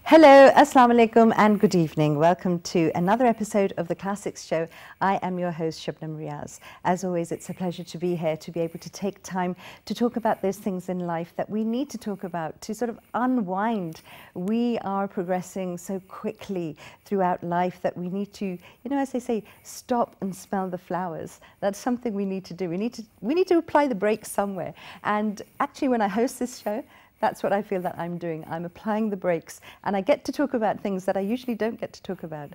Hello, Assalamu alaikum and good evening. Welcome to another episode of the Classics Show. I am your host, Shabnum Riaz. As always, it's a pleasure to be here, to be able to take time to talk about those things in life that we need to talk about, to sort of unwind. We are progressing so quickly throughout life that we need to, you know, as they say, stop and smell the flowers. That's something we need to do. We need to apply the brakes somewhere. And actually, when I host this show, that's what I feel that I'm doing. I'm applying the brakes, and I get to talk about things that I usually don't get to talk about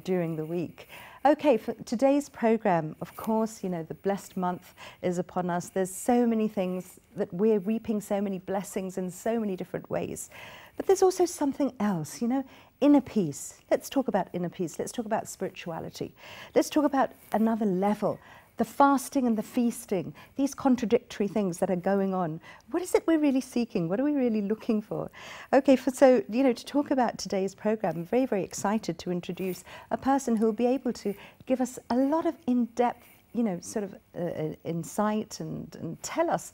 during the week. Okay, for today's program, of course, you know, the blessed month is upon us. There's so many things that we're reaping, so many blessings in so many different ways. But there's also something else, you know, inner peace. Let's talk about inner peace. Let's talk about spirituality. Let's talk about another level. The fasting and the feasting, these contradictory things that are going on. What is it we're really seeking? What are we really looking for? Okay, so, you know, to talk about today's program, I'm very, very excited to introduce a person who will be able to give us a lot of in-depth, you know, sort of insight and tell us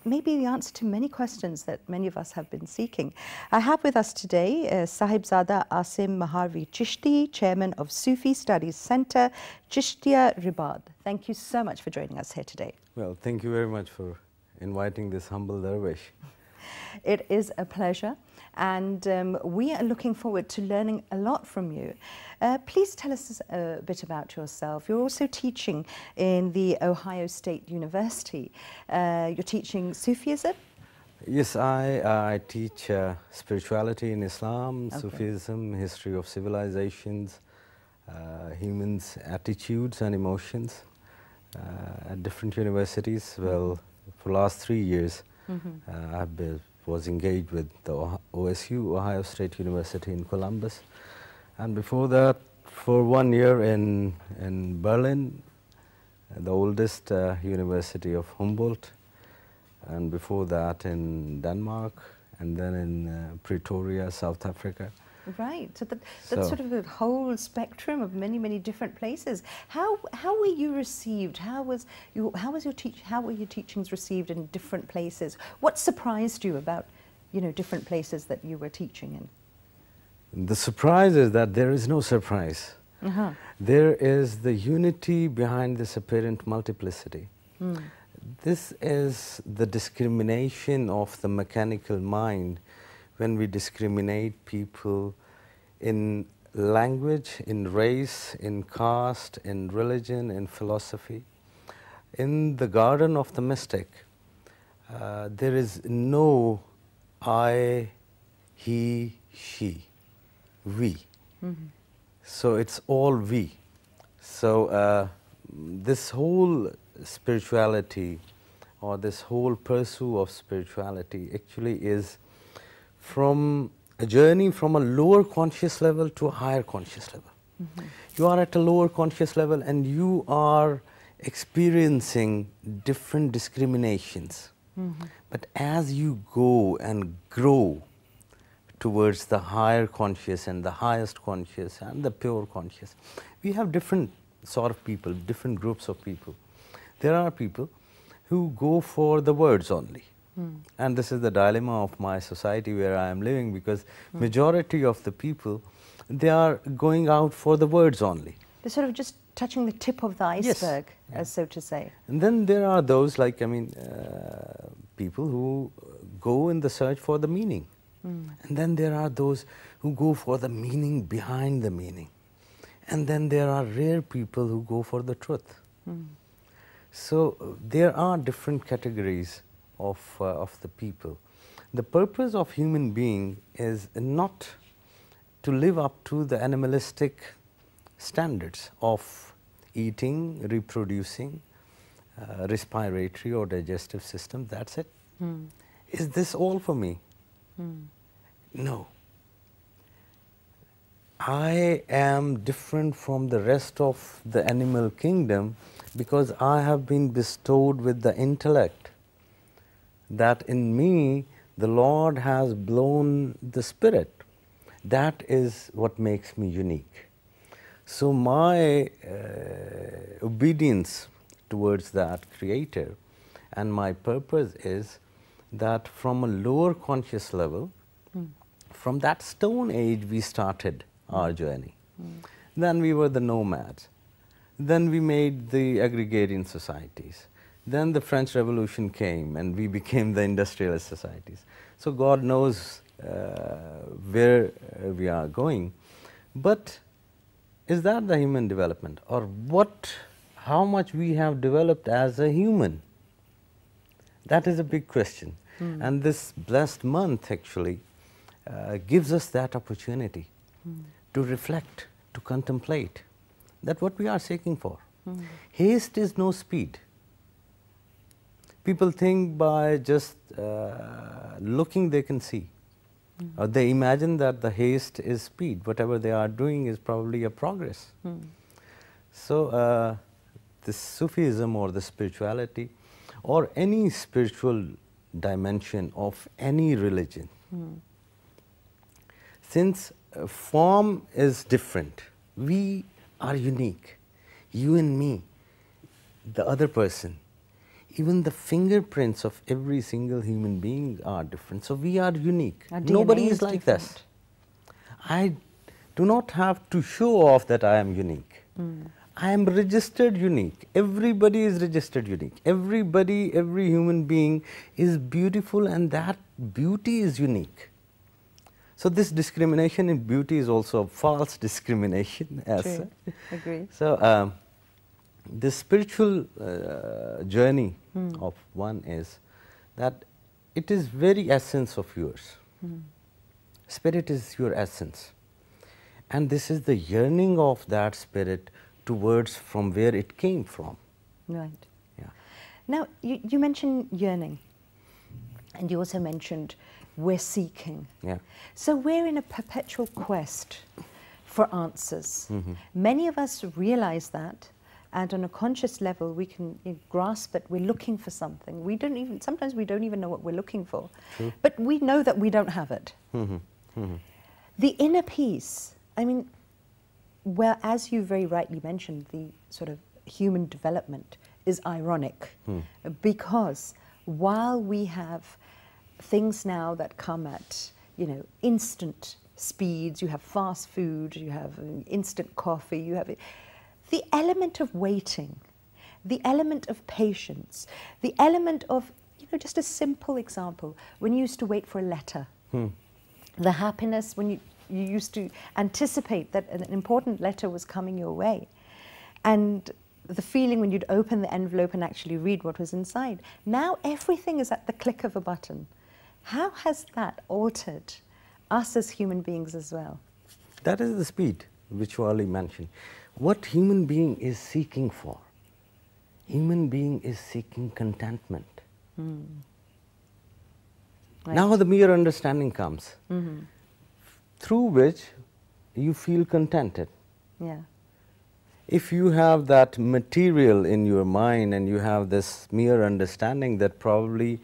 maybe the answer to many questions that many of us have been seeking. I have with us today Sahibzada Asim Maharvi Chisti, Chairman of Sufi Studies Center, Chistiya Ribad. Thank you so much for joining us here today. Well, thank you very much for inviting this humble dervish. It is a pleasure, and we are looking forward to learning a lot from you. Please tell us a bit about yourself. You're also teaching in the Ohio State University. You're teaching Sufism? Yes, I teach spirituality in Islam, Okay. Sufism, history of civilizations, humans' attitudes and emotions at different universities. Well, for the last 3 years, I was engaged with the OSU, Ohio State University in Columbus. And before that, for 1 year in Berlin, the oldest university of Humboldt. And before that in Denmark, and then in Pretoria, South Africa. Right, so that's sort of a whole spectrum of many, many different places. How were you received? How were your teachings received in different places? What surprised you about, you know, different places that you were teaching in? The surprise is that there is no surprise. There is the unity behind this apparent multiplicity. This is the discrimination of the mechanical mind when we discriminate people in language, in race, in caste, in religion, in philosophy. In the garden of the mystic, there is no I, he, she, we. So it's all we. So this whole spirituality, or this whole pursuit of spirituality, actually is from a journey from a lower conscious level to a higher conscious level. You are at a lower conscious level and you are experiencing different discriminations. But as you go and grow towards the higher conscious and the highest conscious and the pure conscious, we have different sort of people, different groups of people. There are people who go for the words only. And this is the dilemma of my society where I am living, because majority of the people, they are going out for the words only. They're sort of just touching the tip of the iceberg, as so to say. And then there are those, like, I mean, people who go in the search for the meaning. And then there are those who go for the meaning behind the meaning. And then there are rare people who go for the truth. So there are different categories of the people. The purpose of human being is not to live up to the animalistic standards of eating, reproducing, respiratory or digestive system. That's it. Is this all for me? No. I am different from the rest of the animal kingdom because I have been bestowed with the intellect that in me the Lord has blown the spirit. That is what makes me unique. So my obedience towards that Creator and my purpose is that from a lower conscious level, from that stone age we started our journey. Then we were the nomads. Then we made the agrarian societies. Then the French Revolution came and we became the industrialist societies. So God knows where we are going. But is that the human development, or how much we have developed as a human? That is a big question. And this blessed month actually gives us that opportunity to reflect, to contemplate that what we are seeking for. Haste is no speed. People think by just looking they can see. Or they imagine that the haste is speed. Whatever they are doing is probably a progress. So this Sufism or the spirituality or any spiritual dimension of any religion, since form is different, we are unique. You and me, the other person, even the fingerprints of every single human being are different. So we are unique. Nobody is like this. I do not have to show off that I am unique. I am registered unique. Everybody is registered unique. Everybody, every human being is beautiful, and that beauty is unique. So this discrimination in beauty is also a false discrimination. True. Agree. So the spiritual journey of one is that it is very essence of yours. Spirit is your essence. And this is the yearning of that spirit towards from where it came from. Right. Yeah. Now, you mentioned yearning, and you also mentioned we're seeking. Yeah. So we're in a perpetual quest for answers. Many of us realize that, and on a conscious level we can grasp it. We're looking for something. Sometimes we don't even know what we're looking for. True. But we know that we don't have it. The inner peace, I mean, well, as you very rightly mentioned, the sort of human development is ironic, because while we have things now that come at, instant speeds, you have fast food, you have instant coffee, you have the element of waiting, the element of patience, the element of, just a simple example, when you used to wait for a letter, the happiness when you used to anticipate that an important letter was coming your way, and the feeling when you'd open the envelope and actually read what was inside. Now everything is at the click of a button. How has that altered us as human beings as well? That is the speed which you already mentioned. What human being is seeking for? Human being is seeking contentment. Right. Now the mere understanding comes, through which you feel contented. Yeah. If you have that material in your mind and you have this mere understanding that probably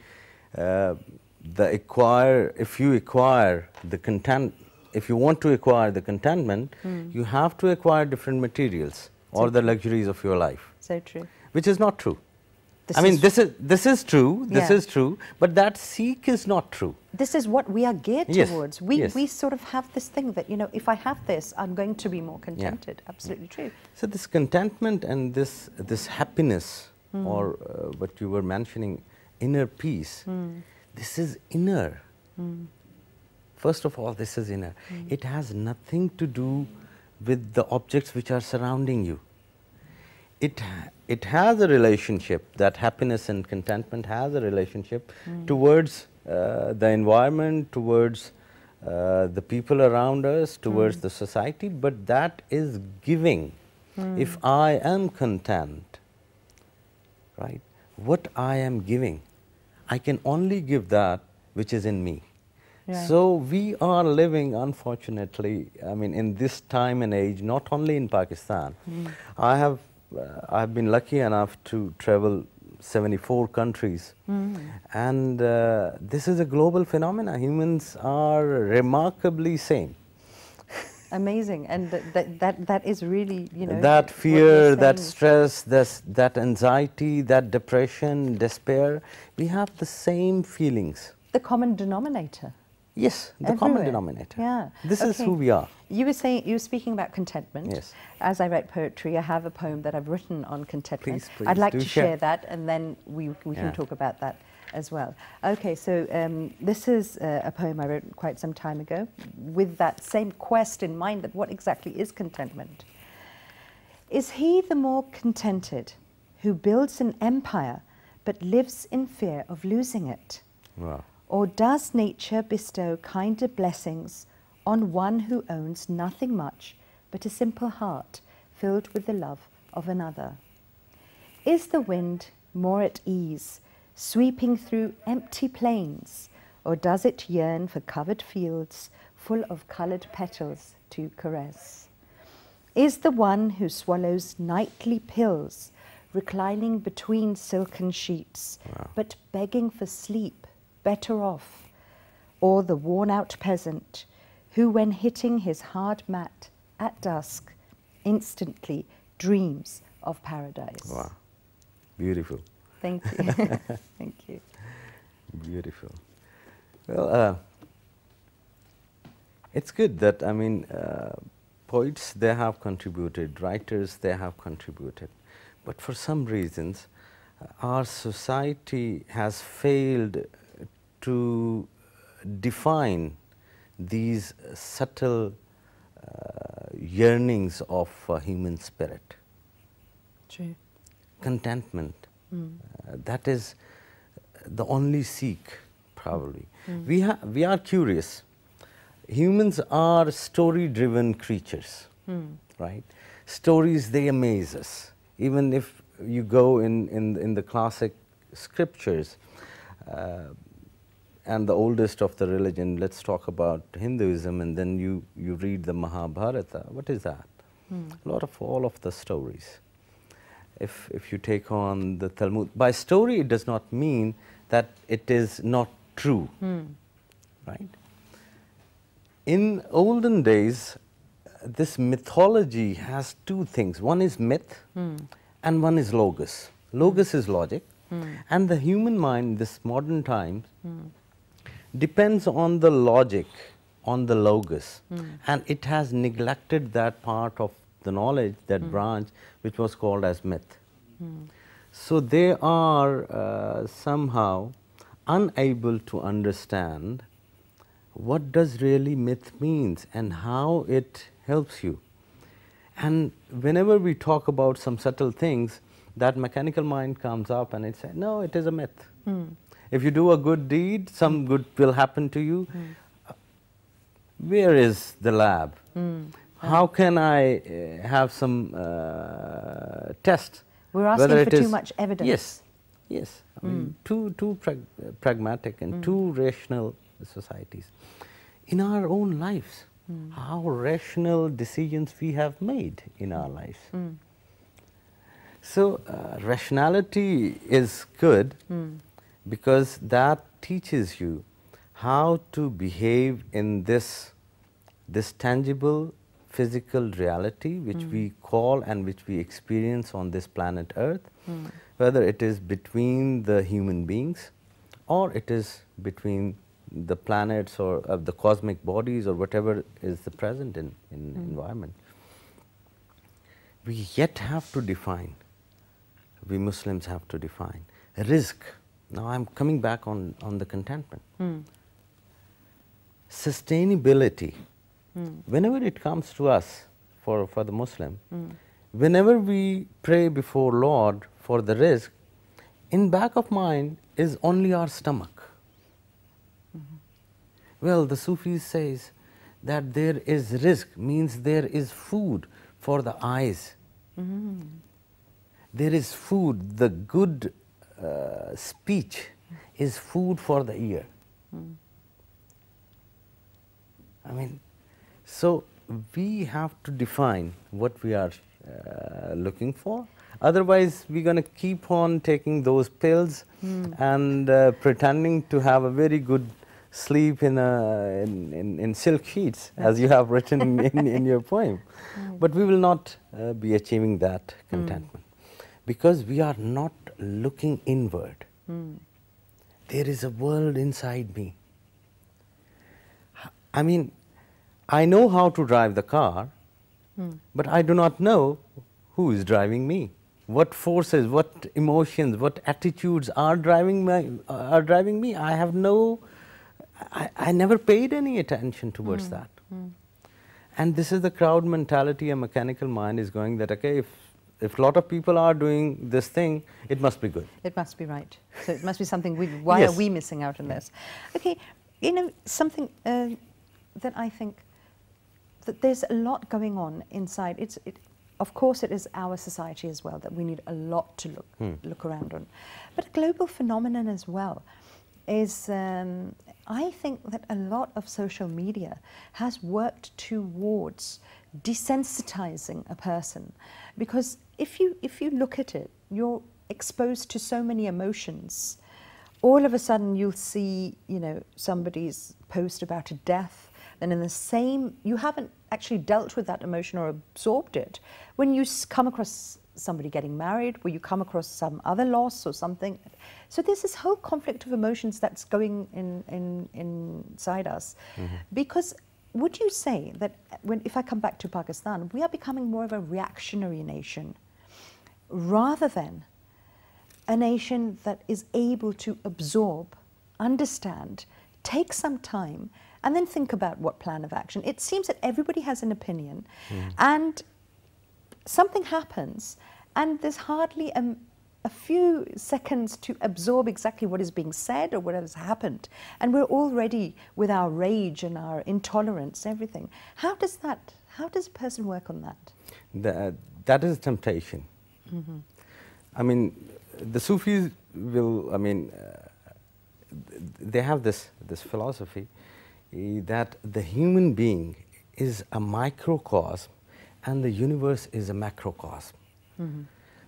if you acquire the content, if you want to acquire the contentment, you have to acquire different materials or the luxuries of your life. So true. Which is not true. This is true, this is true, but that seek is not true. This is what we are geared towards. We sort of have this thing that, if I have this, I'm going to be more contented. Absolutely true. So this contentment and this happiness, or what you were mentioning, inner peace, this is inner. First of all, this is inner. It has nothing to do with the objects which are surrounding you. It has a relationship, that happiness and contentment has a relationship towards the environment, towards the people around us, towards the society, but that is giving. If I am content, right, what I am giving, I can only give that which is in me. Right. So we are living, unfortunately, in this time and age, not only in Pakistan. I've been lucky enough to travel 74 countries, and this is a global phenomenon. Humans are remarkably same. Amazing, and that is really, that fear, that stress, that anxiety, that depression, despair, we have the same feelings. The common denominator. Yes, the common denominator. Yeah. This is who we are. You were speaking about contentment. Yes. As I write poetry, I have a poem that I've written on contentment. Please, I'd like do to share that, and then we can talk about that as well. Okay, so this is a poem I wrote quite some time ago with that same quest in mind, that what exactly is contentment? Is he the more contented who builds an empire but lives in fear of losing it? Wow. Or does nature bestow kinder blessings on one who owns nothing much but a simple heart filled with the love of another? Is the wind more at ease, sweeping through empty plains, or does it yearn for covered fields full of coloured petals to caress? Is the one who swallows nightly pills, reclining between silken sheets, but begging for sleep, better off, or the worn-out peasant who, when hitting his hard mat at dusk, instantly dreams of paradise? Wow, beautiful. Thank you. Thank you. Beautiful. Well, it's good that, I mean, poets, they have contributed, writers, they have contributed. But for some reasons, our society has failed to define these subtle yearnings of human spirit. True. Contentment, that is the only seek, probably. We are curious. Humans are story-driven creatures, right? Stories, they amaze us. Even if you go in the classic scriptures, and the oldest of the religion, let's talk about Hinduism, and then you read the Mahabharata. What is that? A lot of all of the stories. If you take on the Talmud, by story it does not mean that it is not true, right? In olden days, this mythology has two things. One is myth, and one is logos. Logos is logic, and the human mind, this modern times, depends on the logic, on the logos, and it has neglected that part of the knowledge, that branch, which was called as myth. So they are somehow unable to understand what does really myth means and how it helps you. And whenever we talk about some subtle things, that mechanical mind comes up and it says, no, it is a myth. If you do a good deed, some good will happen to you. Where is the lab? How can I have some test? We're asking for too much evidence. Yes, yes. I mean, too pragmatic and too rational societies. In our own lives, how rational decisions we have made in our lives. So rationality is good because that teaches you how to behave in this tangible physical reality which we call and which we experience on this planet Earth, whether it is between the human beings or it is between the planets or the cosmic bodies or whatever is the present in environment. We yet have to define, we Muslims have to define rizq. Now I'm coming back on the contentment. Sustainability. Whenever it comes to us, for the Muslim, whenever we pray before Lord for the rizq, in back of mind is only our stomach. Well, the Sufis says that there is rizq, means there is food for the eyes. There is food, the good speech is food for the ear. I mean, so we have to define what we are looking for. Otherwise, we're going to keep on taking those pills and pretending to have a very good sleep in silk sheets, as you have written in your poem. But we will not be achieving that contentment because we are not looking inward. There is a world inside me. I mean, I know how to drive the car, but I do not know who is driving me. What forces, what emotions, what attitudes are driving me. I have no, I never paid any attention towards that. And this is the crowd mentality. A mechanical mind is going that, okay, if a lot of people are doing this thing, it must be good. It must be right. So it must be something, why Yes. are we missing out on this? Okay, something that I think that there's a lot going on inside. Of course, it is our society as well that we need a lot to look around on. But a global phenomenon as well is, I think that a lot of social media has worked towards desensitizing a person, because if you look at it, you're exposed to so many emotions. All of a sudden, you'll see, somebody's post about a death, and in the same, you haven't actually dealt with that emotion or absorbed it. When you come across somebody getting married, where you come across some other loss or something. So there's this whole conflict of emotions that's going inside us. Because would you say that if I come back to Pakistan, we are becoming more of a reactionary nation rather than a nation that is able to absorb, understand, take some time, and then think about what plan of action? It seems that everybody has an opinion, and something happens, and there's hardly a few seconds to absorb exactly what is being said or what has happened. And we're already with our rage and our intolerance, everything. How does a person work on that? That is temptation. I mean, the Sufis will, they have this philosophy that the human being is a microcosm and the universe is a macrocosm.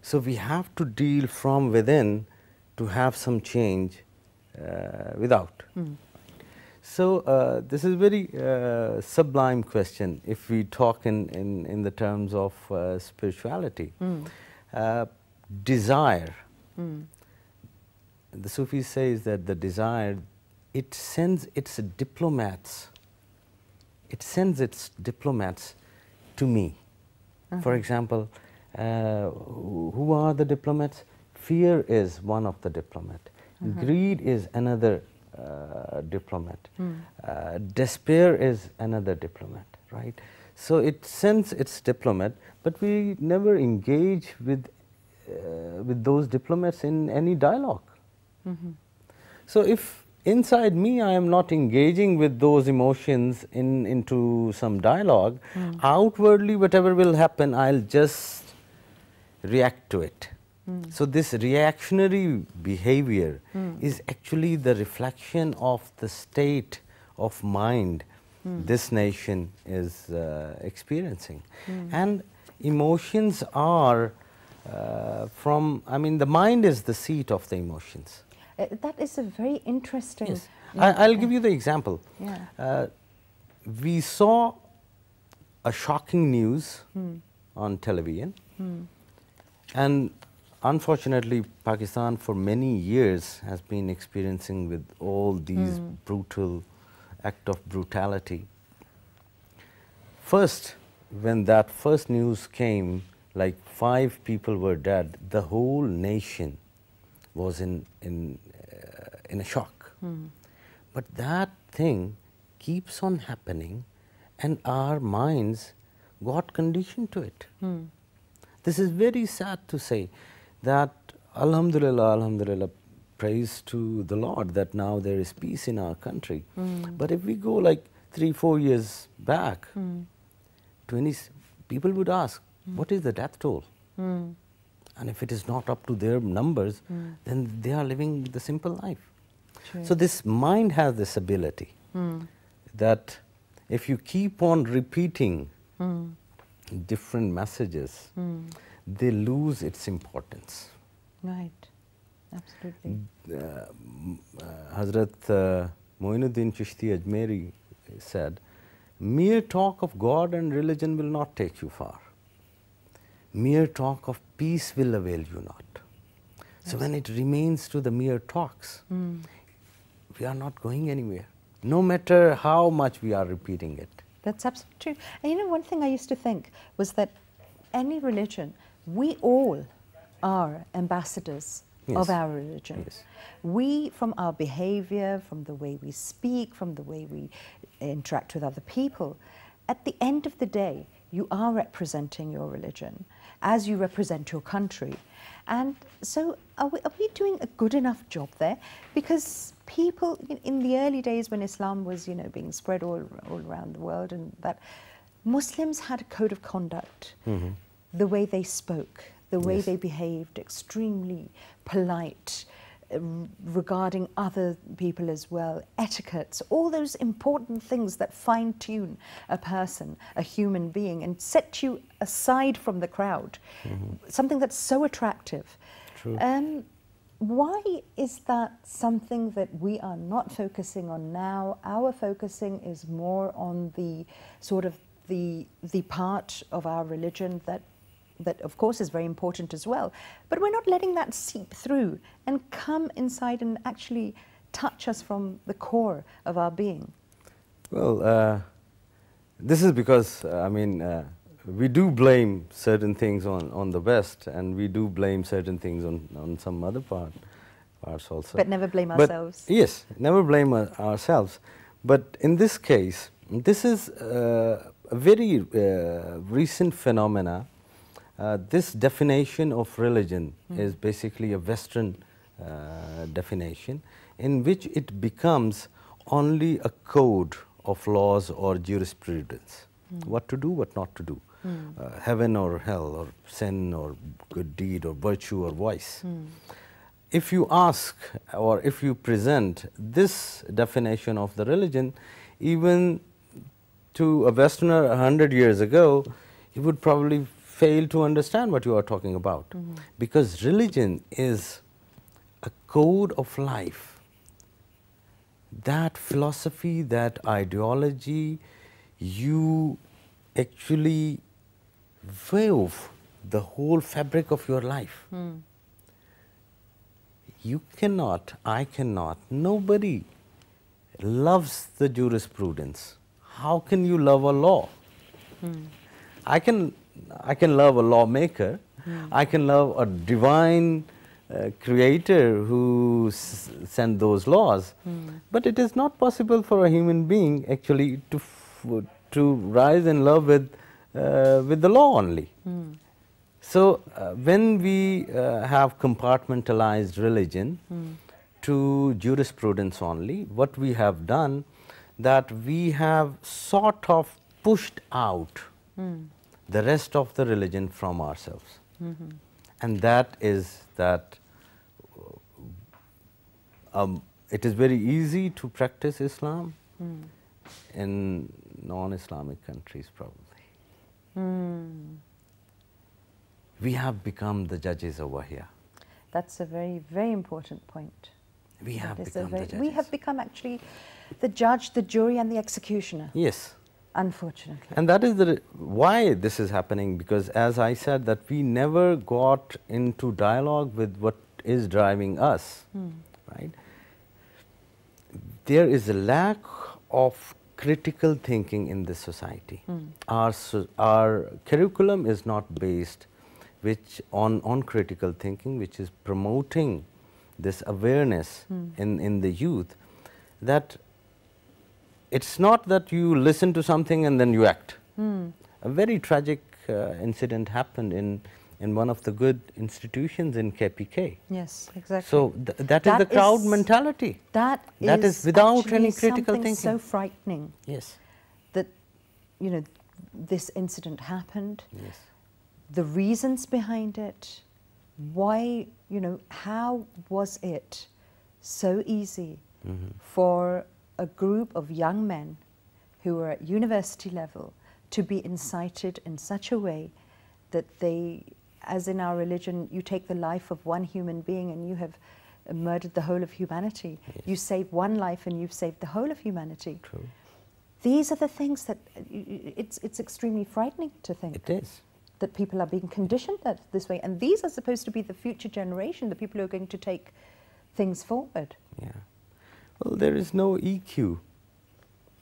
So we have to deal from within to have some change without. So this is a very sublime question if we talk in the terms of spirituality. Desire. The Sufis says that the desire, it sends its diplomats. It sends its diplomats to me. For example, who are the diplomats? Fear is one of the diplomat. Greed is another diplomat. Despair is another diplomat, right? So it sends its diplomat, but we never engage with those diplomats in any dialogue. So if inside me I am not engaging with those emotions into some dialogue, outwardly whatever will happen, I'll just react to it. So this reactionary behavior is actually the reflection of the state of mind this nation is experiencing. And emotions are the mind is the seat of the emotions. That is a very interesting... Yes. I'll give you the example. We saw a shocking news on television, and unfortunately Pakistan for many years has been experiencing with all these brutal act of brutality. First, when that first news came, like 5 people were dead, the whole nation was in a shock. But that thing keeps on happening and our minds got conditioned to it. This is very sad to say that Alhamdulillah, Alhamdulillah, praise to the Lord that now there is peace in our country. But if we go like 3-4 years back, people would ask, what is the death toll? And if it is not up to their numbers, then they are living the simple life. So this mind has this ability that if you keep on repeating different messages, they lose its importance. Right, absolutely. Hazrat Moinuddin Chisti Ajmeri said, mere talk of God and religion will not take you far. Mere talk of peace will avail you not. So when it remains to the mere talks, we are not going anywhere. no matter how much we are repeating it. That's absolutely true. And you know, one thing I used to think was that any religion, we all are ambassadors of our religion. Yes. We, from our behavior, from the way we speak, from the way we interact with other people, at the end of the day, you are representing your religion as you represent your country. And so are we doing a good enough job there? Because people, in the early days when Islam was, you know, being spread all around the world, and that Muslims had a code of conduct, the way they spoke, the way they behaved, extremely polite, regarding other people as well, etiquettes, all those important things that fine-tune a person, a human being, and set you aside from the crowd, something that's so attractive. True. Why is that something that we are not focusing on now? Our focusing is more on the sort of the part of our religion that of course is very important as well, but we're not letting that seep through and come inside and actually touch us from the core of our being. Well, this is because, I mean, we do blame certain things on the West, and we do blame certain things on some other parts also. But never blame ourselves. Yes, never blame ourselves. But in this case, this is a very recent phenomena. This definition of religion is basically a Western definition, in which it becomes only a code of laws or jurisprudence. What to do, what not to do. Heaven or hell, or sin or good deed, or virtue or vice. If you ask, or if you present this definition of the religion, even to a Westerner 100 years ago, he would probably fail to understand what you are talking about. Because religion is a code of life. That philosophy, that ideology, you actually weave the whole fabric of your life. You cannot, I cannot, nobody loves the jurisprudence. How can you love a law? I can love a lawmaker. I can love a divine creator who sent those laws. But it is not possible for a human being actually to rise in love with the law only. So when we have compartmentalized religion to jurisprudence only, what we have done, that we have sort of pushed out the rest of the religion from ourselves. And that is that it is very easy to practice Islam in non-Islamic countries, probably. We have become the judges over here. That's a very, very important point. We have become the judges. We have become actually the judge, the jury, and the executioner. Yes. Unfortunately. And that is why this is happening, because as I said, that we never got into dialogue with what is driving us, right? There is a lack of critical thinking in this society. Our curriculum is not based on critical thinking, which is promoting this awareness in the youth, that it's not that you listen to something and then you act. A very tragic incident happened in one of the good institutions in KPK. Yes, exactly. So that is the crowd mentality. That is without any critical thinking. So frightening. Yes. That, you know, this incident happened. Yes. The reasons behind it, why, you know, how was it so easy for a group of young men who were at university level to be incited in such a way that they, as in our religion, you take the life of one human being and you have murdered the whole of humanity. Yes. You save one life and you've saved the whole of humanity. True. These are the things that it's extremely frightening to think. It is. That people are being conditioned this way. And these are supposed to be the future generation, the people who are going to take things forward. Yeah. Well, there is no EQ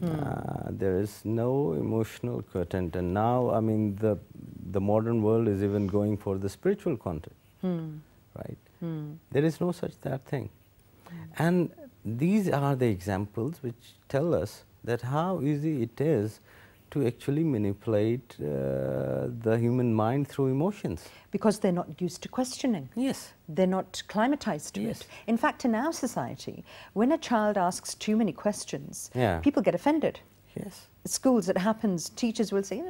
There is no emotional content, and now, I mean, the modern world is even going for the spiritual content, right? There is no such that thing. And these are the examples which tell us that how easy it is to actually manipulate the human mind through emotions. Because they're not used to questioning. Yes. They're not climatized to it. In fact, in our society, when a child asks too many questions, people get offended. Yes. At schools, it happens. Teachers will say,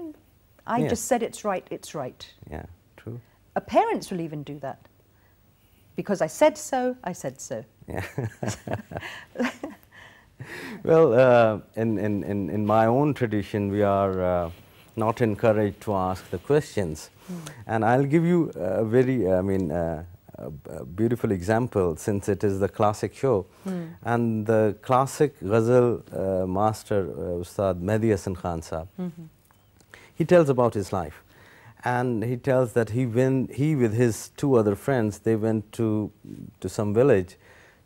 I just said it's right, it's right. Yeah, true. Parents will even do that. Because I said so, I said so. Yeah. Well, in my own tradition, we are not encouraged to ask the questions. And I'll give you a very, a beautiful example, since it is the classic show. And the classic ghazal master, Ustad Mehdi Hasan Khan Sahib, he tells about his life. And he tells that he with his two other friends, they went to some village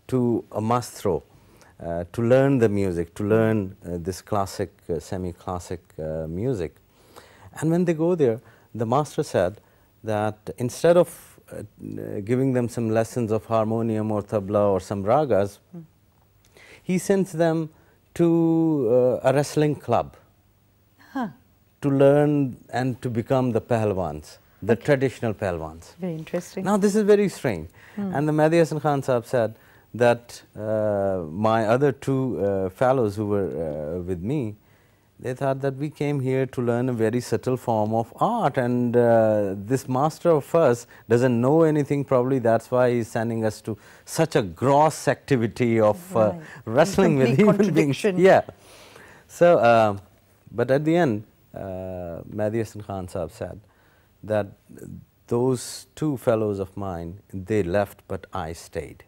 to a mastro to learn the music, to learn this classic, semi-classic music. And when they go there, the master said that instead of giving them some lessons of harmonium or tabla or some ragas, he sends them to a wrestling club to learn and to become the pahlwans, the traditional pahlwans. Very interesting. Now this is very strange. And the Mehdi Hasan Khan Sahib said that my other two fellows who were with me, they thought that we came here to learn a very subtle form of art, and this master of us doesn't know anything, probably that's why he's sending us to such a gross activity of wrestling with human beings. Yeah. So, but at the end, Mehdi Hasan Khan Sahib said that those two fellows of mine, they left, but I stayed.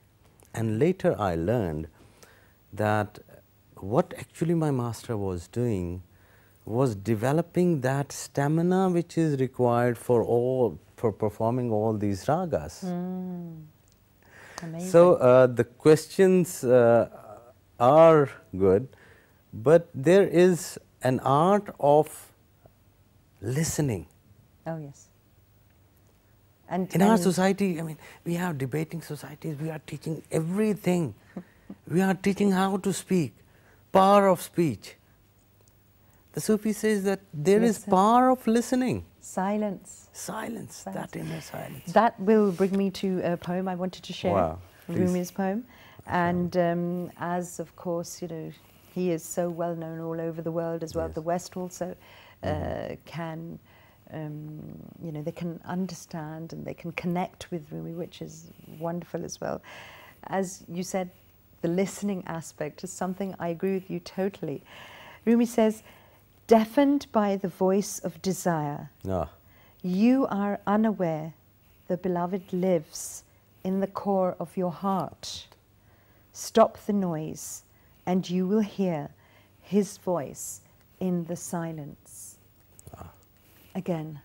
And later I learned that what actually my master was doing was developing that stamina which is required for performing all these ragas. Amazing. So the questions are good, but there is an art of listening. Oh, yes. And in our society, I mean, we have debating societies, we are teaching everything. We are teaching how to speak, power of speech. The Sufi says that there is power of listening. Silence. Silence, that inner silence. That will bring me to a poem I wanted to share. Wow. Rumi's poem. And as, of course, you know, he is so well known all over the world as well. The West also can, you know, they can understand and they can connect with Rumi, which is wonderful as well. As you said, the listening aspect is something I agree with you totally. Rumi says, deafened by the voice of desire, you are unaware the beloved lives in the core of your heart. Stop the noise and you will hear his voice in the silence. Again.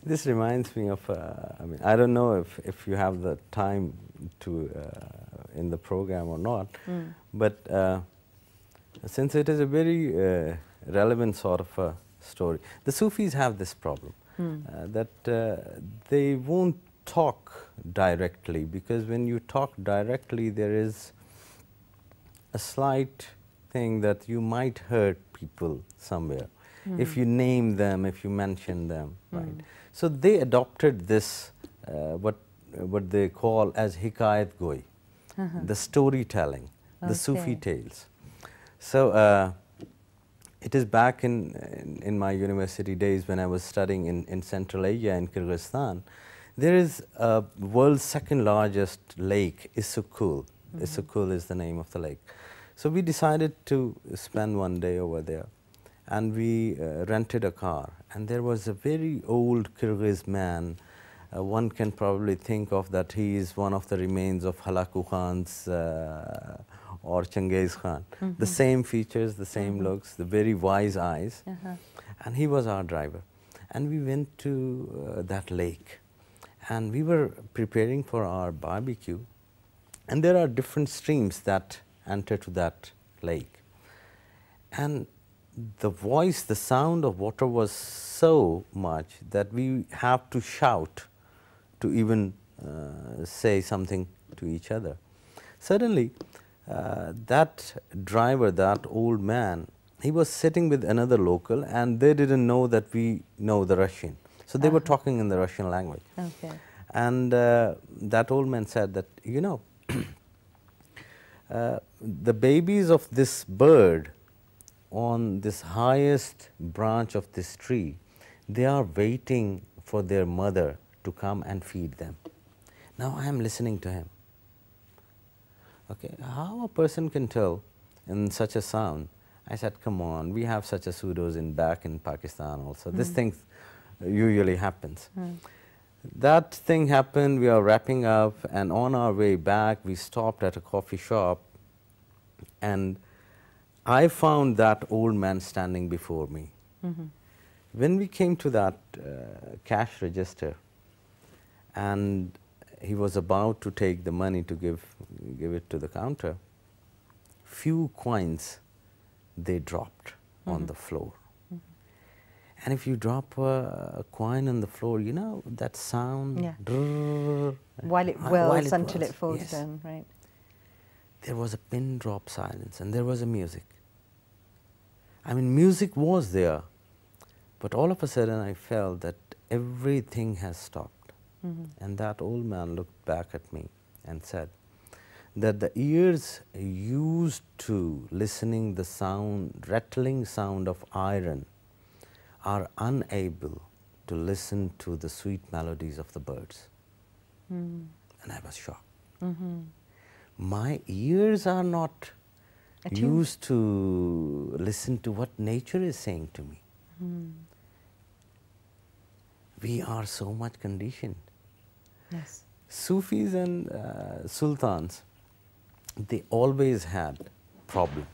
This reminds me of, I mean, I don't know if you have the time to in the program or not, but since it is a very relevant sort of a story, the Sufis have this problem that they won't talk directly, because when you talk directly there is a slight thing that you might hurt people somewhere. If you name them, if you mention them, right? So they adopted this, what they call as hikayat goi, the storytelling, the Sufi tales. So it is back in my university days when I was studying in Central Asia, in Kyrgyzstan. There is a world's second largest lake, Issyk-Kul. Issyk-Kul is the name of the lake. So we decided to spend one day over there. And we rented a car, and there was a very old Kyrgyz man. One can probably think of that he is one of the remains of Halaku Khan's or Changiz Khan. The same features, the same looks, the very wise eyes. And he was our driver. And we went to that lake, and we were preparing for our barbecue. And there are different streams that enter to that lake. And the voice, the sound of water was so much that we have to shout to even say something to each other. Suddenly, that driver, that old man, he was sitting with another local, and they didn't know that we know the Russian. So they were talking in the Russian language. Okay. And that old man said that, you know, the babies of this bird on this highest branch of this tree, they are waiting for their mother to come and feed them. Now I am listening to him. Okay, how a person can tell in such a sound? I said, come on, we have such a pseudos back in Pakistan also. This thing usually happens. That thing happened, we are wrapping up, and on our way back, we stopped at a coffee shop, and I found that old man standing before me. When we came to that cash register, and he was about to take the money to give it to the counter, few coins they dropped on the floor. And if you drop a coin on the floor, you know that sound? Yeah. Drrrr, While it wells until it falls yes. down, right? There was a pin drop silence, and there was a music. I mean, music was there, but all of a sudden I felt that everything has stopped. And that old man looked back at me and said that the ears used to listening the sound, rattling sound of iron, are unable to listen to the sweet melodies of the birds. And I was shocked. My ears are not used to listen to what nature is saying to me. We are so much conditioned. Yes. Sufis and sultans, they always had problem.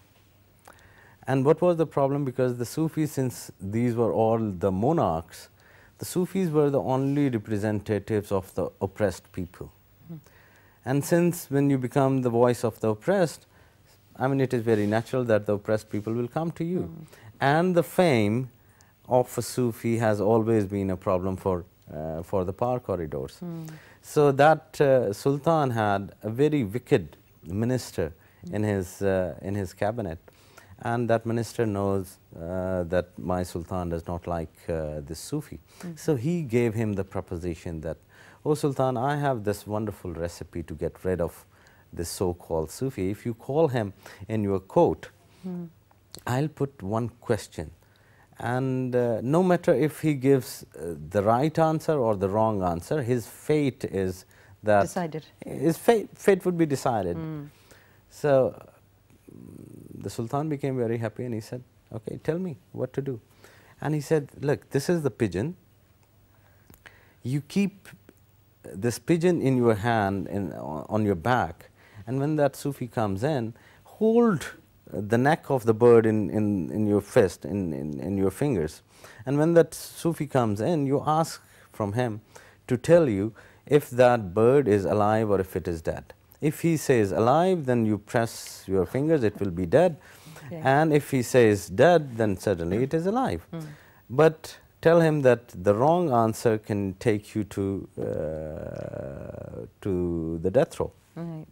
And what was the problem? Because the Sufis, since these were all the monarchs, the Sufis were the only representatives of the oppressed people. And since when you become the voice of the oppressed, I mean, it is very natural that the oppressed people will come to you. And the fame of a Sufi has always been a problem for the power corridors. So that Sultan had a very wicked minister in his cabinet, and that minister knows that my Sultan does not like this Sufi. So he gave him the proposition that, oh Sultan, I have this wonderful recipe to get rid of this so-called Sufi. If you call him in your court, I'll put one question, and no matter if he gives the right answer or the wrong answer, his fate is that decided. His fate would be decided. So the Sultan became very happy, and he said, okay, tell me what to do. And he said, look, this is the pigeon. You keep this pigeon in your hand, on your back, and when that Sufi comes in, hold the neck of the bird in your fist, in your fingers. And when that Sufi comes in, you ask from him to tell you if that bird is alive or if it is dead. If he says alive, then you press your fingers, it will be dead. Okay. And if he says dead, then certainly it is alive. But tell him that the wrong answer can take you to the death row. Right.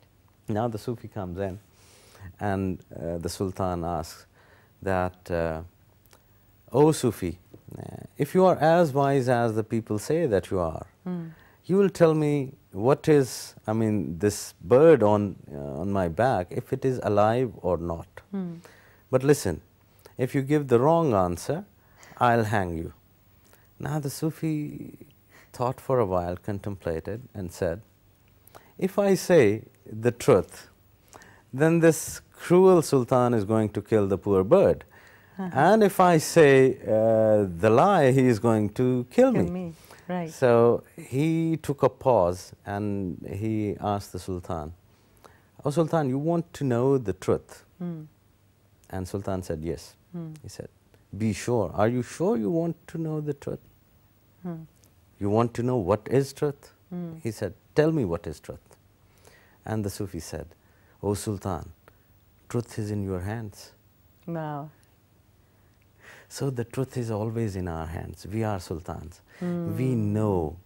Now the Sufi comes in, and the Sultan asks that, oh Sufi, if you are as wise as the people say that you are, you will tell me what is, I mean, this bird on my back, if it is alive or not. But listen, if you give the wrong answer, I'll hang you. Now the Sufi thought for a while, contemplated, and said, if I say the truth, then this cruel Sultan is going to kill the poor bird. And if I say the lie, he is going to kill me. Right. So he took a pause, and he asked the Sultan, oh Sultan, you want to know the truth? And Sultan said, yes. He said, be sure. Are you sure you want to know the truth? You want to know what is truth? He said, tell me what is truth. And the Sufi said, oh Sultan, truth is in your hands. Wow. So the truth is always in our hands. We are sultans. We know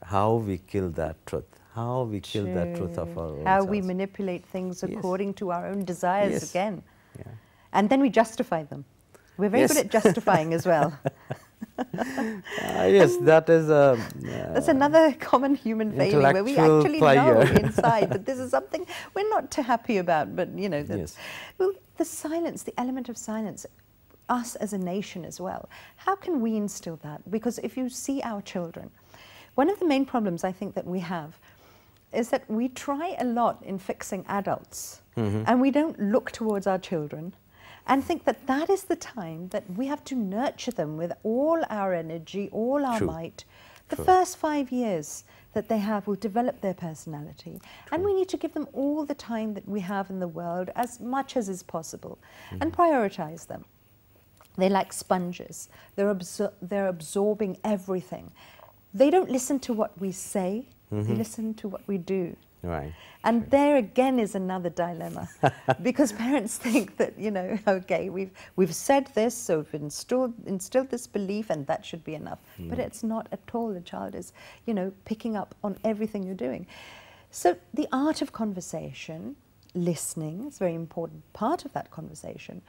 how we kill that truth, how we kill that truth of our own How selves. we manipulate things according to our own desires again. Yeah. And then we justify them. We're very good at justifying as well. Yes, that is a... That's another common human failing where we actually know inside that this is something we're not too happy about. But, you know, well, the silence, the element of silence, us as a nation as well. How can we instill that? Because if you see our children, one of the main problems I think that we have is that we try a lot in fixing adults and we don't look towards our children and think that that is the time that we have to nurture them with all our energy, all our might. The first 5 years that they have will develop their personality. And we need to give them all the time that we have in the world, as much as is possible, and prioritize them. They're like sponges. They're absorbing everything. They don't listen to what we say, they listen to what we do. Right. And there again is another dilemma, because parents think that, you know, okay, we've said this, so we've instilled this belief, and that should be enough. But it's not at all. The child is, you know, picking up on everything you're doing. So the art of conversation, listening, is a very important part of that conversation.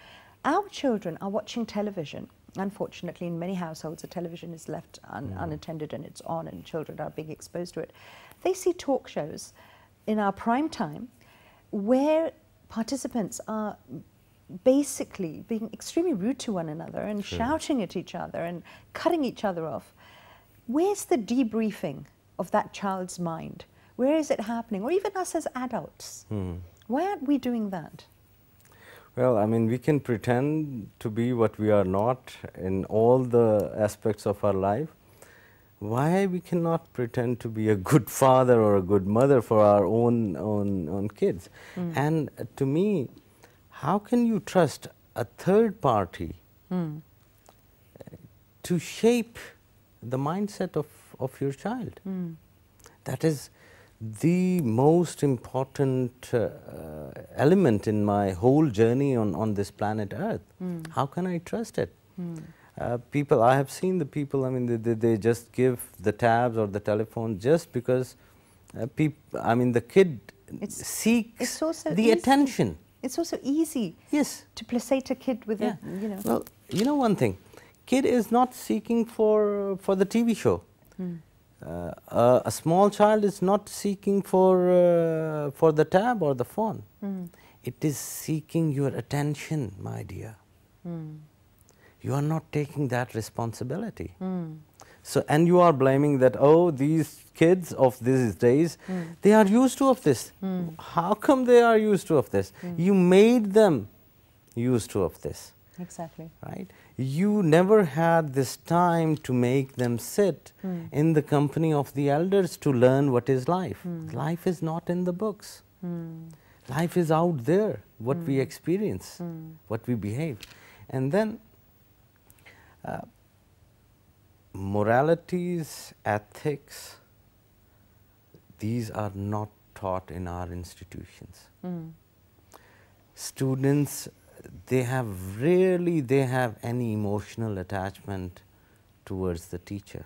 Our children are watching television. Unfortunately, in many households, the television is left unattended and it's on, and children are being exposed to it. They see talk shows in our prime time where participants are basically being extremely rude to one another and shouting at each other and cutting each other off. Where's the debriefing of that child's mind? Where is it happening? Or even us as adults. Why aren't we doing that? Well, I mean, we can pretend to be what we are not in all the aspects of our life. Why we cannot pretend to be a good father or a good mother for our own kids? And to me, how can you trust a third party to shape the mindset of your child? That is the most important element in my whole journey on this planet Earth. How can I trust it? People, I have seen the people, I mean, they just give the tabs or the telephone just because the kid seeks the attention. It's also easy to placate a kid with a, you know. Well, you know one thing, kid is not seeking for the TV show. A small child is not seeking for the tab or the phone. It is seeking your attention, my dear. You are not taking that responsibility. So, and you are blaming that, oh, these kids of these days, they are used to of this. How come they are used to of this? You made them used to of this. Exactly. Right? You never had this time to make them sit in the company of the elders to learn what is life. Life is not in the books. Life is out there, what we experience, what we behave. And then moralities, ethics, these are not taught in our institutions. Students, they have any emotional attachment towards the teacher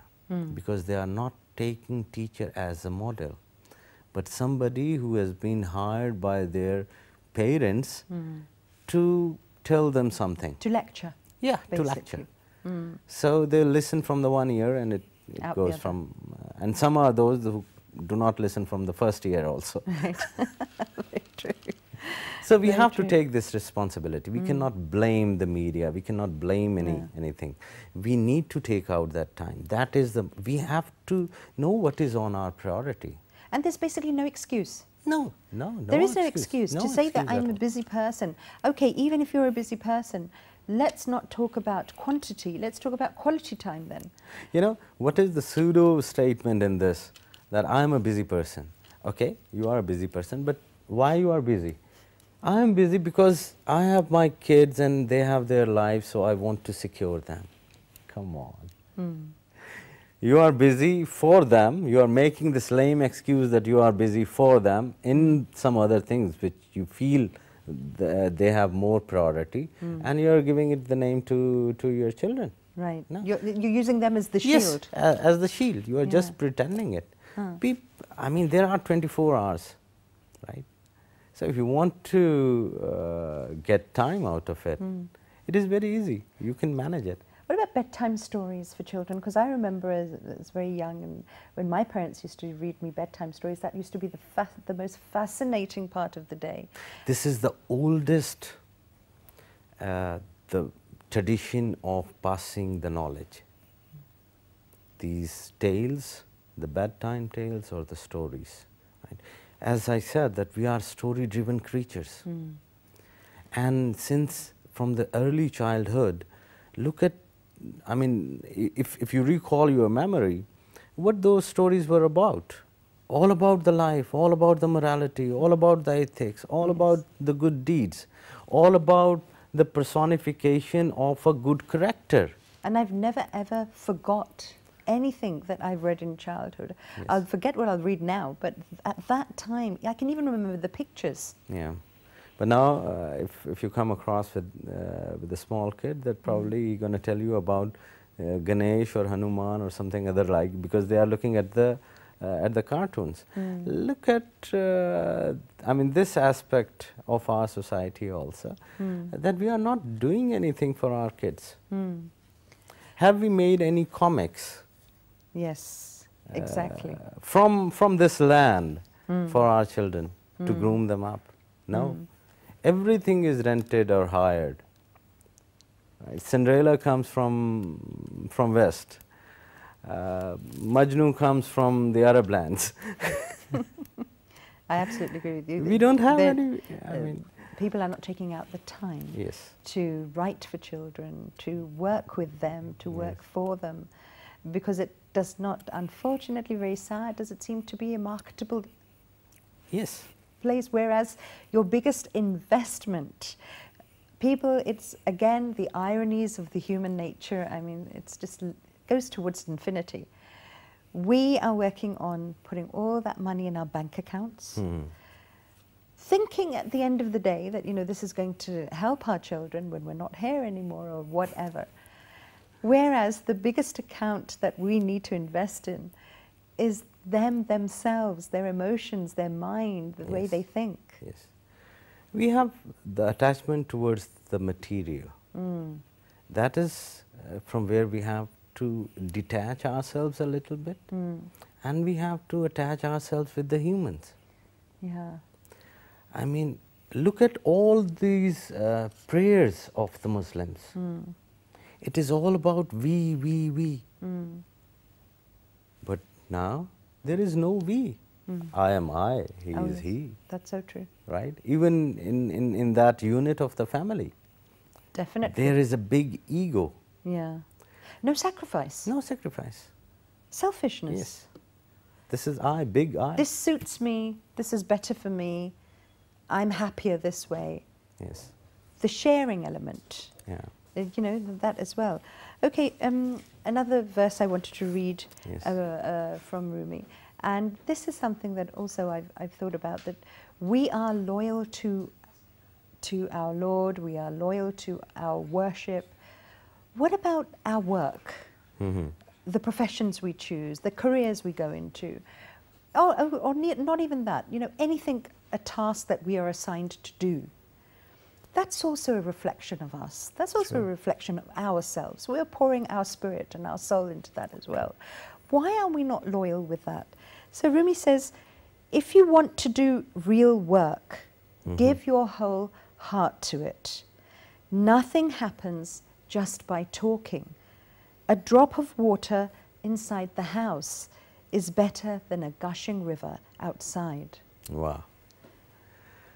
because they are not taking teacher as a model, but somebody who has been hired by their parents to tell them something. To lecture. Yeah, basically. To lecture. So they listen from the one ear and it goes from, and some are those who do not listen from the first ear also. Right. Very true. So we have to take this responsibility. We cannot blame the media. We cannot blame anything. We need to take out that time. That is we have to know what is on our priority. And there's basically no excuse. No. There is no excuse to say that I'm a busy person. Okay, even if you're a busy person, let's not talk about quantity. Let's talk about quality time then. You know, what is the pseudo statement in this? That I'm a busy person. Okay, you are a busy person, but why you are busy? I am busy because I have my kids and they have their lives, so I want to secure them. Come on. You are busy for them. You are making this lame excuse that you are busy for them in some other things which you feel they have more priority, and you're giving it the name to your children. Right. No? You're using them as the Yes, shield. as the shield. You are just pretending it. I mean, there are 24 hours, right? So if you want to get time out of it, it is very easy. You can manage it. What about bedtime stories for children? Because I remember as very young, and when my parents used to read me bedtime stories, that used to be the most fascinating part of the day. This is the oldest the tradition of passing the knowledge. These tales, the bedtime tales or the stories. Right? As I said, that we are story-driven creatures. And since from the early childhood, look at, I mean, if you recall your memory, what those stories were about. All about the life, all about the morality, all about the ethics, all about the good deeds, all about the personification of a good character. And I've never ever forgot anything that I've read in childhood. I'll forget what I'll read now, but at that time, I can even remember the pictures. Yeah. But now, if you come across with a small kid, that probably going to tell you about Ganesh or Hanuman or something other like, because they are looking at the cartoons. Look at, I mean, this aspect of our society also, that we are not doing anything for our kids. Have we made any comics? Yes, exactly. From this land for our children to groom them up? No. Everything is rented or hired. Right? Cinderella comes from West. Majnu comes from the Arab lands. I absolutely agree with you. We don't have any, I mean, people are not taking out the time to write for children, to work with them, to work for them, because it does not, unfortunately, very sad, does it seem to be a marketable place, whereas your biggest investment, people, it's again the ironies of the human nature. I mean, it's just goes towards infinity. We are working on putting all that money in our bank accounts, thinking at the end of the day that, you know, this is going to help our children when we're not here anymore or whatever. Whereas the biggest account that we need to invest in is themselves, their emotions, their mind, the way they think. Yes. We have the attachment towards the material. That is from where we have to detach ourselves a little bit, and we have to attach ourselves with the humans. Yeah. I mean, look at all these prayers of the Muslims. It is all about we. But now there is no we. I am I, he is he. That's so true. Right? Even in that unit of the family. Definitely. There is a big ego. Yeah. No sacrifice. No sacrifice. Selfishness. Yes. This is I, big I. This suits me. This is better for me. I'm happier this way. Yes. The sharing element. Yeah. You know, that as well. Okay, another verse I wanted to read from Rumi. And this is something that also I've thought about, that we are loyal to our Lord, we are loyal to our worship. What about our work? The professions we choose, the careers we go into? Or not even that, you know, anything, a task that we are assigned to do. That's also a reflection of us. That's also a reflection of ourselves. We're pouring our spirit and our soul into that as well. Why are we not loyal with that? So Rumi says, if you want to do real work, give your whole heart to it. Nothing happens just by talking. A drop of water inside the house is better than a gushing river outside. Wow.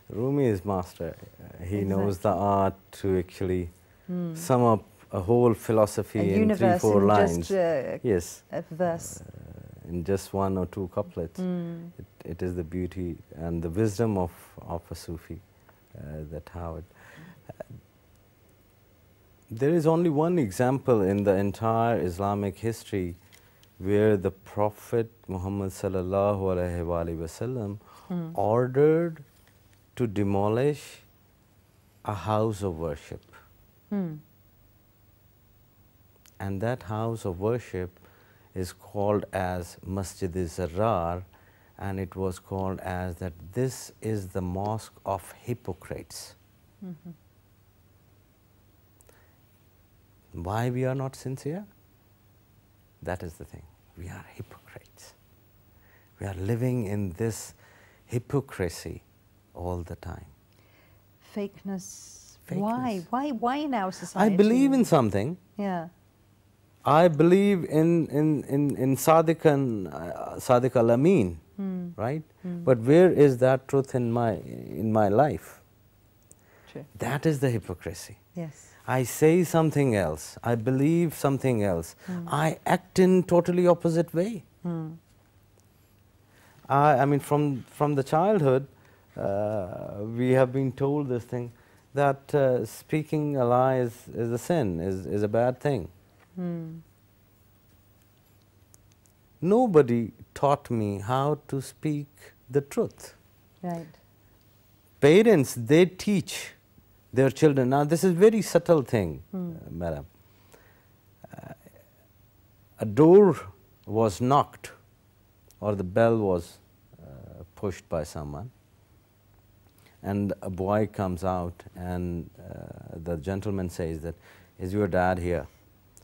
Rumi is master. He knows the art to actually sum up a whole philosophy in 3-4 lines. Just, a verse. In just 1 or 2 couplets. It is the beauty and the wisdom of a Sufi that how it. There is only one example in the entire Islamic history where the Prophet Muhammad sallallahu alaihi wasallam ordered to demolish a house of worship. And that house of worship is called as Masjid-e-Zarrar, and it was called as that this is the mosque of hypocrites. Why we are not sincere? That is the thing. We are hypocrites. We are living in this hypocrisy all the time. Fakeness. Fakeness. Why in our society? I believe in something. Yeah. I believe in Sadiq and Sadiq al-Amin, right? But where is that truth in my life? True. That is the hypocrisy. Yes. I say something else. I believe something else. I act in totally opposite way. I mean, from the childhood, we have been told this thing that speaking a lie is a sin, is a bad thing. Nobody taught me how to speak the truth. Right. Parents, they teach their children. Now, this is very subtle thing, madam. A door was knocked or the bell was pushed by someone, and a boy comes out, and the gentleman says that, "Is your dad here?"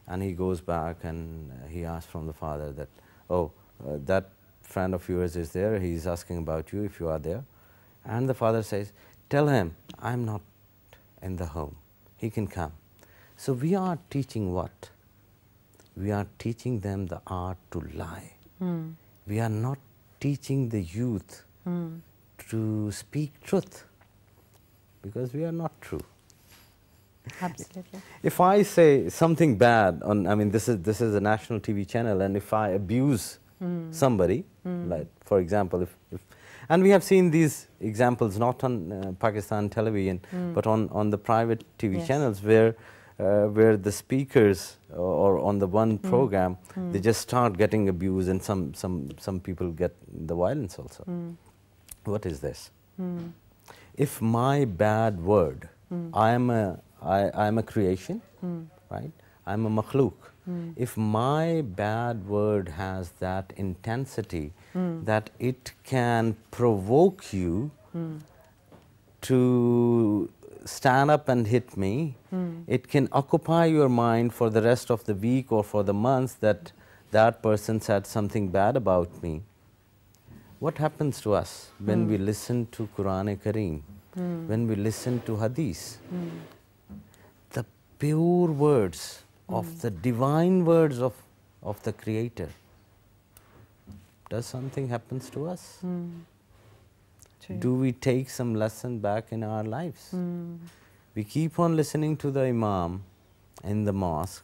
And he goes back and he asks from the father that, "Oh, that friend of yours is there, he's asking about you if you are there." And the father says, "Tell him I'm not in the home, he can come." So we are teaching what? We are teaching them the art to lie. We are not teaching the youth to speak truth, because we are not true. Absolutely. If I say something bad on, I mean, this is a national TV channel, and if I abuse somebody, like for example, if and we have seen these examples not on Pakistan television, but on the private TV channels where the speakers or on the one program, they just start getting abused, and some people get the violence also. What is this? If my bad word, I am a creation, right? I'm a makhluk. If my bad word has that intensity that it can provoke you to stand up and hit me, it can occupy your mind for the rest of the week or for the month that that person said something bad about me. What happens to us when we listen to Quran-e-Kareem, when we listen to Hadith? The pure words of the divine words of the Creator. Does something happens to us? Do we take some lesson back in our lives? We keep on listening to the Imam in the mosque,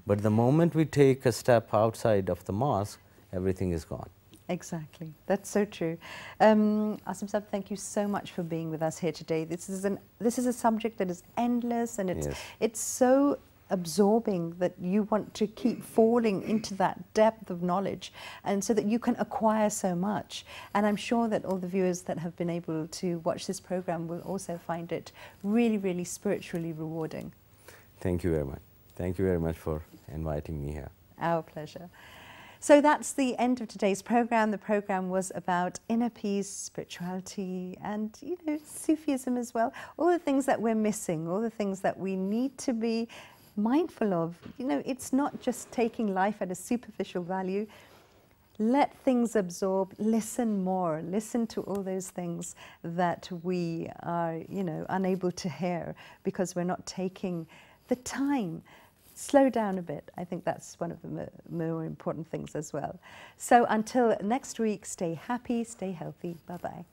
but the moment we take a step outside of the mosque, everything is gone. Exactly. That's so true. Asim Sahib, thank you so much for being with us here today. This is a subject that is endless, and it's so absorbing that you want to keep falling into that depth of knowledge, and so that you can acquire so much. And I'm sure that all the viewers that have been able to watch this program will also find it really, really spiritually rewarding. Thank you very much. Thank you very much for inviting me here. Our pleasure. So that's the end of today's program. The program was about inner peace, spirituality, and, you know, Sufism as well. All the things that we're missing, all the things that we need to be mindful of. You know, it's not just taking life at a superficial value. Let things absorb, listen more, listen to all those things that we are, you know, unable to hear because we're not taking the time. Slow down a bit. I think that's one of the more important things as well. So until next week, stay happy, stay healthy. Bye-bye.